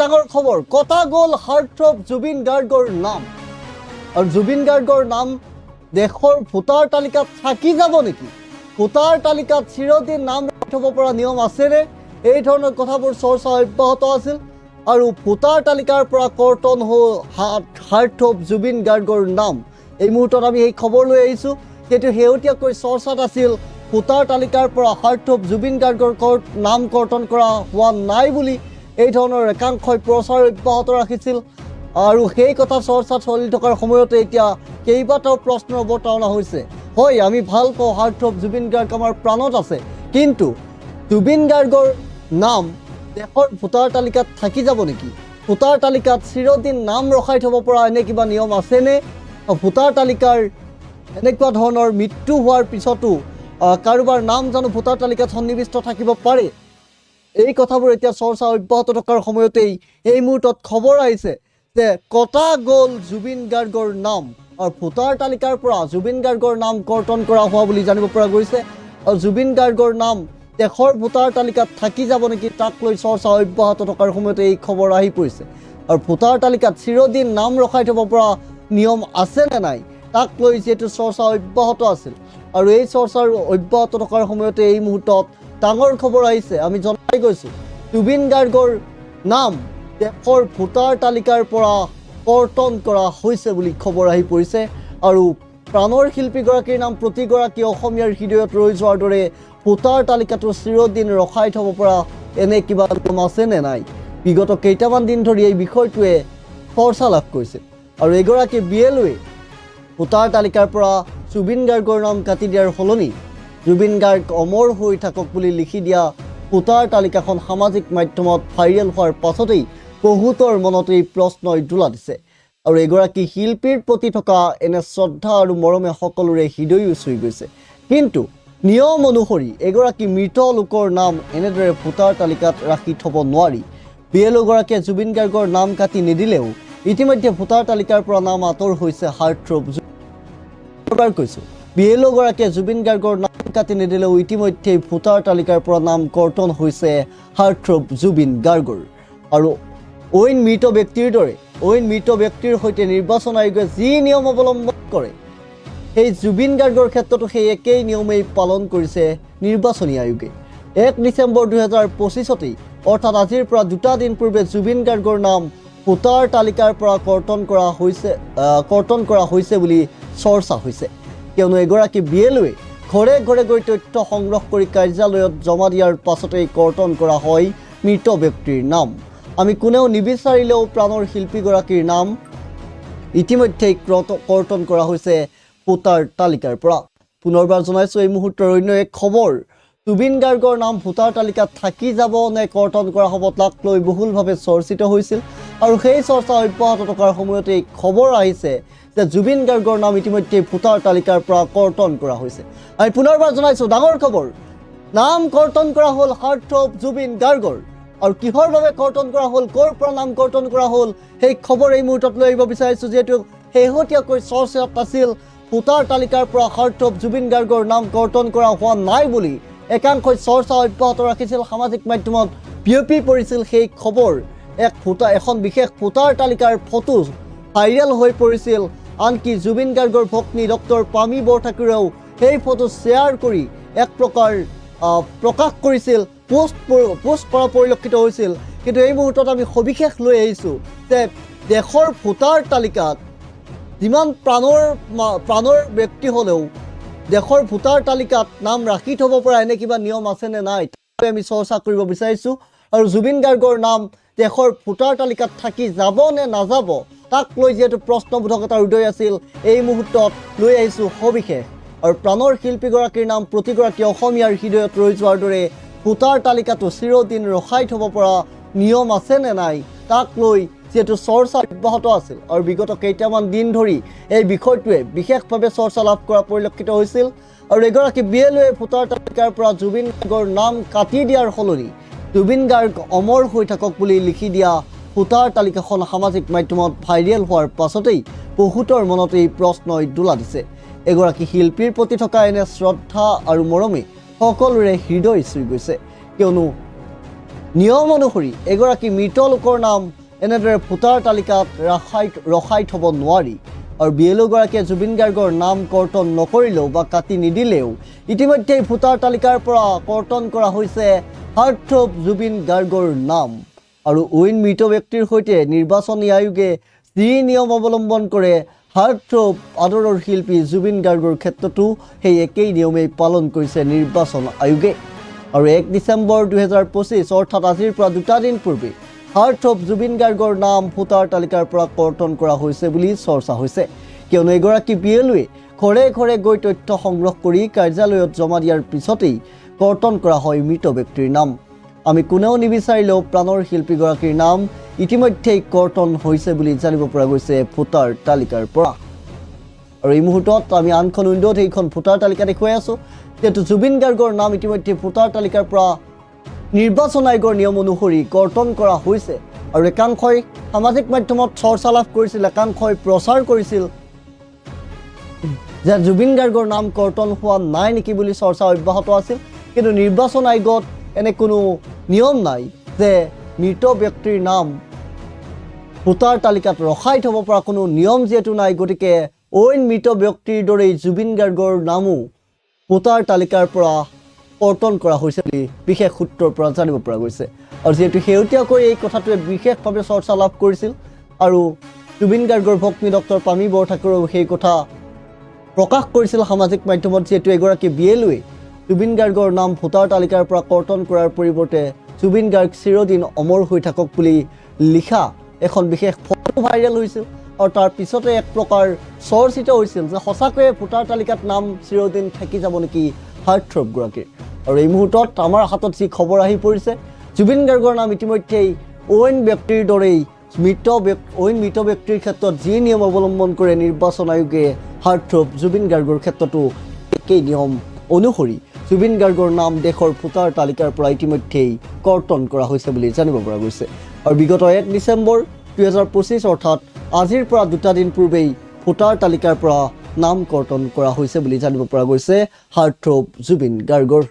ডাঙৰ খবৰ কটা গ'ল হাৰ্টথ্ৰব জুবিন গাৰ্গৰ নাম আৰু জুবিন গাৰ্গৰ নাম দেশৰ ভোটাৰ তালিকাত থাকি যাব নেকি ভোটাৰ তালিকাত চিৰদিন নাম ৰাখিব পৰা নিয়ম আছেনে এই ধৰণৰ কথাবোৰ চৰ্চা অব্যাহত আছিল আৰু ভোটাৰ তালিকাৰ পৰা কৰ্তন হ'ল হাৰ্টথ্ৰব জুবিন গাৰ্গৰ নাম এই মুহূৰ্তত আমি এই খবৰ লৈ আহিছোঁ যেটো শেহতীয়াকৈ চৰ্চাত আছিল ভোটাৰ তালিকাৰ পৰা হাৰ্টথ্ৰব জুবিন গাৰ্গৰ নাম কৰ্তন কৰা হোৱা নাই বুলি এই ধৰণৰ একাংশই প্ৰচাৰ অব্যাহত ৰাখিছিল আৰু সেই কথা চৰ্চা চলি থকাৰ সময়তে এতিয়া কেইবাটাও প্ৰশ্নৰ অৱতাৰণা হৈছে হয় আমি ভাল পাওঁ হাৰ্টথ্ৰব জুবিন গাৰ্গ আমাৰ প্ৰাণত আছে কিন্তু জুবিন গাৰ্গৰ নাম দেশৰ ভোটাৰ তালিকাত থাকি যাব নেকি ভোটাৰ তালিকাত চিৰদিন নাম ৰখাই থব পৰা এনে কিবা নিয়ম আছেনে ভোটাৰ তালিকাৰ এনেকুৱা ধৰণৰ মৃত্যু হোৱাৰ পিছতো কাৰোবাৰ নাম জানো ভোটাৰ তালিকাত সন্নিৱিষ্ট থাকিব পাৰে এই কথাবোৰ এতিয়া চৰ্চা অব্যাহত থকাৰ সময়তেই এই মুহূৰ্তত খবৰ আহিছে যে কটা গ'ল জুবিন গাৰ্গৰ নাম আৰু ভোটাৰ তালিকাৰ পৰা জুবিন গাৰ্গৰ নাম কৰ্তন কৰা হোৱা বুলি জানিব পৰা গৈছে আৰু জুবিন গাৰ্গৰ নাম দেশৰ ভোটাৰ তালিকাত থাকি যাব নেকি তাক লৈ চৰ্চা অব্যাহত থকাৰ সময়তে এই খবৰ আহি পৰিছে আৰু ভোটাৰ তালিকাত চিৰদিন নাম ৰখাই থব পৰা নিয়ম আছে নে নাই তাক লৈ যেটো চৰ্চা অব্যাহত আছিল আৰু এই চৰ্চাৰ অব্যাহত থকাৰ সময়তে এই মুহূৰ্তত ডাঙৰ খবৰ আহিছে আমি জনাই গৈছোঁ জুবিন গাৰ্গৰ নাম দেশৰ ভোটাৰ তালিকাৰ পৰা কৰ্তন কৰা হৈছে বুলি খবৰ আহি পৰিছে আৰু প্ৰাণৰ শিল্পীগৰাকীৰ নাম প্ৰতিগৰাকী অসমীয়াৰ হৃদয়ত ৰৈ যোৱাৰ দৰে ভোটাৰ তালিকাটো চিৰদিন ৰখাই থব পৰা এনে কিবা নিয়ম আছে নে নাই বিগত কেইটামান দিন ধৰি এই বিষয়টোৱে চৰ্চা লাভ কৰিছে আৰু এগৰাকী বিএলঅ'য়ে ভোটাৰ তালিকাৰ পৰা জুবিন গাৰ্গৰ নাম কাটি দিয়াৰ সলনি জুবিন গাৰ্গ অমৰ হৈ থাকক বুলি লিখি দিয়া ভোটাৰ তালিকাখন সামাজিক মাধ্যমত ভাইৰেল হোৱাৰ পাছতেই বহুতৰ মনত এই প্ৰশ্নই দোলা দিছে আৰু এগৰাকী শিল্পীৰ প্ৰতি থকা এনে শ্ৰদ্ধা আৰু মৰমে সকলোৰে হৃদয় চুই গৈছে কিন্তু নিয়ম অনুসৰি এগৰাকী মৃত লোকৰ নাম এনেদৰে ভোটাৰ তালিকাত ৰাখি থব নোৱাৰি বিএলঅ'গৰাকীয়ে জুবিন গাৰ্গৰ নাম কাটি নিদিলেও ইতিমধ্যে ভোটাৰ তালিকাৰ পৰা নাম আঁতৰ হৈছে হাৰ্টথ্ৰব কৈছোঁ বিএলঅ'গৰাকীয়ে জুবিন গাৰ্গৰ নাম কাটি নিদিলেও ইতিমধ্যে ভোটাৰ তালিকাৰ পৰা নাম কৰ্তন হৈছে হাৰ্টথ্ৰব জুবিন গাৰ্গৰ আৰু অইন মৃত ব্যক্তিৰ দৰে অইন মৃত ব্যক্তিৰ সৈতে নিৰ্বাচন আয়োগে যি নিয়ম অৱলম্বন কৰে সেই জুবিন গাৰ্গৰ ক্ষেত্ৰতো সেই একেই নিয়মেই পালন কৰিছে নিৰ্বাচনী আয়োগে 1 ডিচেম্বৰ 2025তেই অৰ্থাৎ আজিৰ পৰা 2 দিন পূৰ্বে জুবিন গাৰ্গৰ নাম ভোটাৰ তালিকাৰ পৰা কৰ্তন কৰা হৈছে বুলি চৰ্চা হৈছে কিয়নো এগৰাকী বিএলঅ'য়ে ঘৰে ঘৰে গৈ তথ্য সংগ্ৰহ কৰি কাৰ্যালয়ত জমা দিয়াৰ পাছতেই কৰ্তন কৰা হয় মৃত ব্যক্তিৰ নাম আমি কোনেও নিবিচাৰিলেও প্ৰাণৰ শিল্পীগৰাকীৰ নাম ইতিমধ্যেই কৰ্তন কৰা হৈছে ভোটাৰ তালিকাৰ পৰা পুনৰবাৰ জনাইছোঁ এই মুহূৰ্তৰ অন্য এক খবৰ জুবিন গাৰ্গৰ নাম ভোটাৰ তালিকাত থাকি যাব নে কৰ্তন কৰা হ'ব তাক লৈ বহুলভাৱে চৰ্চিত হৈছিল আৰু সেই চৰ্চা অব্যাহত থকাৰ সময়তে খবৰ আহিছে যে জুবিন গাৰ্গৰ নাম ইতিমধ্যে ভোটাৰ তালিকাৰ পৰা কৰ্তন কৰা হৈছে আমি পুনৰবাৰ জনাইছোঁ ডাঙৰ খবৰ নাম কৰ্তন কৰা হ'ল হাৰ্টথ্ৰব জুবিন গাৰ্গৰ আৰু কিহৰ বাবে কৰ্তন কৰা হ'ল ক'ৰ পৰা নাম কৰ্তন কৰা হ'ল সেই খবৰ এই মুহূৰ্তত লৈ আহিব বিচাৰিছোঁ যিহেতু শেহতীয়াকৈ চৰ্চাত আছিল ভোটাৰ তালিকাৰ পৰা হাৰ্টথ্ৰব জুবিন গাৰ্গৰ নাম কৰ্তন কৰা হোৱা নাই বুলি একাংশই চৰ্চা অব্যাহত ৰাখিছিল সামাজিক মাধ্যমত বিয়পি পৰিছিল সেই খবৰ এখন বিশেষ ভোটাৰ তালিকাৰ ফটো ভাইৰেল হৈ পৰিছিল আনকি জুবিন গাৰ্গৰ ভগ্নী ডক্টৰ পামী বৰঠাকুৰেও সেই ফটো শ্বেয়াৰ কৰি এক প্ৰকাৰ প্ৰকাশ কৰিছিল পোষ্ট কৰা পৰিলক্ষিত হৈছিল কিন্তু এই মুহূৰ্তত আমি সবিশেষ লৈ আহিছোঁ যে দেশৰ ভোটাৰ তালিকাত যিমান প্ৰাণৰ ব্যক্তি হ'লেও দেশৰ ভোটাৰ তালিকাত নাম ৰাখি থব পৰা এনে কিবা নিয়ম আছেনে নাই তাকে আমি চৰ্চা কৰিব বিচাৰিছোঁ আৰু জুবিন গাৰ্গৰ নাম দেশৰ ভোটাৰ তালিকাত থাকি যাব নে নাযাব তাক লৈ যিহেতু প্ৰশ্নবোধকতাৰ উদয় আছিল এই মুহূৰ্তত লৈ আহিছোঁ সবিশেষ আৰু প্ৰাণৰ শিল্পীগৰাকীৰ নাম প্ৰতিগৰাকী অসমীয়াৰ হৃদয়ত ৰৈ যোৱাৰ দৰে ভোটাৰ তালিকাটো চিৰদিন ৰখাই থব পৰা নিয়ম আছে নে নাই তাক লৈ যেটো চৰ্চা অব্যাহত আছিল আৰু বিগত কেইটামান দিন ধৰি এই বিষয়টোৱে বিশেষভাৱে চৰ্চা লাভ কৰা পৰিলক্ষিত হৈছিল আৰু এগৰাকী বিএলঅ'য়ে ভোটাৰ তালিকাৰ পৰা জুবিন গাৰ্গৰ নাম কাটি দিয়াৰ সলনি জুবিন গাৰ্গ অমৰ হৈ থাকক বুলি লিখি দিয়া ভোটাৰ তালিকাখন সামাজিক মাধ্যমত ভাইৰেল হোৱাৰ পাছতেই বহুতৰ মনত এই প্ৰশ্নই দোলা দিছে এগৰাকী শিল্পীৰ প্ৰতি থকা এনে শ্ৰদ্ধা আৰু মৰমে সকলোৰে হৃদয় চুই গৈছে কিয়নো নিয়ম অনুসৰি এগৰাকী মৃত লোকৰ নাম এনেদৰে ভোটাৰ তালিকাত ৰখাই থ'ব নোৱাৰি। আৰু বিএলঅ'গৰাকীয়ে জুবিন গাৰ্গৰ নাম কৰ্তন নকৰিলেও বা কাটি নিদিলেও ইতিমধ্যেই ভোটাৰ তালিকাৰ পৰা কৰ্তন কৰা হৈছে হাৰ্টথ্ৰব জুবিন গাৰ্গৰ নাম। আৰু ঐন মৃত ব্যক্তিৰ সৈতে নিৰ্বাচনী আয়োগে যি নিয়ম অৱলম্বন কৰে হাৰ্টথ্ৰব আদৰৰ শিল্পী জুবিন গাৰ্গৰ ক্ষেত্ৰতো সেই একেই নিয়মেই পালন কৰিছে নিৰ্বাচন আয়োগে। আৰু 1 ডিচেম্বৰ 2025 অৰ্থাৎ আজিৰ পৰা 2 দিন পূৰ্বে হাৰ্টথ্ৰব জুবিন গাৰ্গৰ নাম ভোটাৰ তালিকাৰ পৰা কৰ্তন কৰা হৈছে বুলি চৰ্চা হৈছে। কিয়নো এগৰাকী বিএলঅ'ৱে ঘৰে ঘৰে গৈ তথ্য সংগ্ৰহ কৰি কাৰ্যালয়ত জমা দিয়াৰ পিছতেই কৰ্তন কৰা হয় মৃত ব্যক্তিৰ নাম। আমি কোনেও নিবিচাৰিলেও প্ৰাণৰ শিল্পীগৰাকীৰ নাম ইতিমধ্যেই কৰ্তন হৈছে বুলি জানিব পৰা গৈছে ভোটাৰ তালিকাৰ পৰা। আৰু এই মুহূৰ্তত আমি আনখন উইণ্ডত এইখন ভোটাৰ তালিকা দেখুৱাই আছোঁ। যিহেতু জুবিন গাৰ্গৰ নাম ইতিমধ্যে ভোটাৰ তালিকাৰ পৰা নিৰ্বাচন আয়োগৰ নিয়ম অনুসৰি কৰ্তন কৰা হৈছে। আৰু একাংশই সামাজিক মাধ্যমত চৰ্চা লাভ কৰিছিল, একাংশই প্ৰচাৰ কৰিছিল যে জুবিন গাৰ্গৰ নাম কৰ্তন হোৱা নাই নেকি বুলি চৰ্চা অব্যাহত আছিল। কিন্তু নিৰ্বাচন আয়োগত এনে কোনো নিয়ম নাই যে মৃত ব্যক্তিৰ নাম ভোটাৰ তালিকাত ৰখাই থ'ব পৰা কোনো নিয়ম যিহেতু নাই, গতিকে ঐন মৃত ব্যক্তিৰ দৰেই জুবিন গাৰ্গৰ নামো ভোটাৰ তালিকাৰ পৰা কৰ্তন কৰা হৈছে বুলি বিশেষ সূত্ৰৰ পৰা জানিব পৰা গৈছে। আৰু যিহেতু শেহতীয়াকৈ এই কথাটোৱে বিশেষভাৱে চৰ্চা লাভ কৰিছিল আৰু জুবিন গাৰ্গৰ ভগ্নী ডক্টৰ পামী বৰঠাকুৰেও সেই কথা প্ৰকাশ কৰিছিল সামাজিক মাধ্যমত। যিহেতু এগৰাকী বিএলঅ'ৱে জুবিন গাৰ্গৰ নাম ভোটাৰ তালিকাৰ পৰা কৰ্তন কৰাৰ পৰিৱৰ্তে জুবিন গাৰ্গ চিৰদিন অমৰ হৈ থাকক বুলি লিখা এখন বিশেষ ফটো ভাইৰেল হৈছিল। আৰু তাৰ পিছতে এক প্ৰকাৰ চৰ্চিত হৈছিল যে সঁচাকৈয়ে ভোটাৰ তালিকাত নাম চিৰদিন থাকি যাব নেকি হাৰ্টথ্ৰবগৰাকীৰ। আৰু এই মুহূৰ্তত আমাৰ হাতত যি খবৰ আহি পৰিছে, জুবিন গাৰ্গৰ নাম ইতিমধ্যেই ঐন ব্যক্তিৰ দৰেই মৃত ব্যক্তিৰ ক্ষেত্ৰত যি নিয়ম অৱলম্বন কৰে নিৰ্বাচন আয়োগে হাৰ্টথ্ৰব জুবিন গাৰ্গৰ ক্ষেত্ৰতো একেই নিয়ম অনুসৰি জুবিন গাৰ্গৰ নাম দেশৰ ভোটাৰ তালিকাৰ পৰা ইতিমধ্যেই কৰ্তন কৰা হৈছে বুলি জানিব পৰা গৈছে। আৰু বিগত 1 ডিচেম্বৰ 2025 অৰ্থাৎ আজিৰ পৰা 2 দিন পূৰ্বেই ভোটাৰ তালিকাৰ পৰা নাম কৰ্তন কৰা হৈছে বুলি জানিব পৰা গৈছে হাৰ্টথ্ৰব জুবিন গাৰ্গৰ।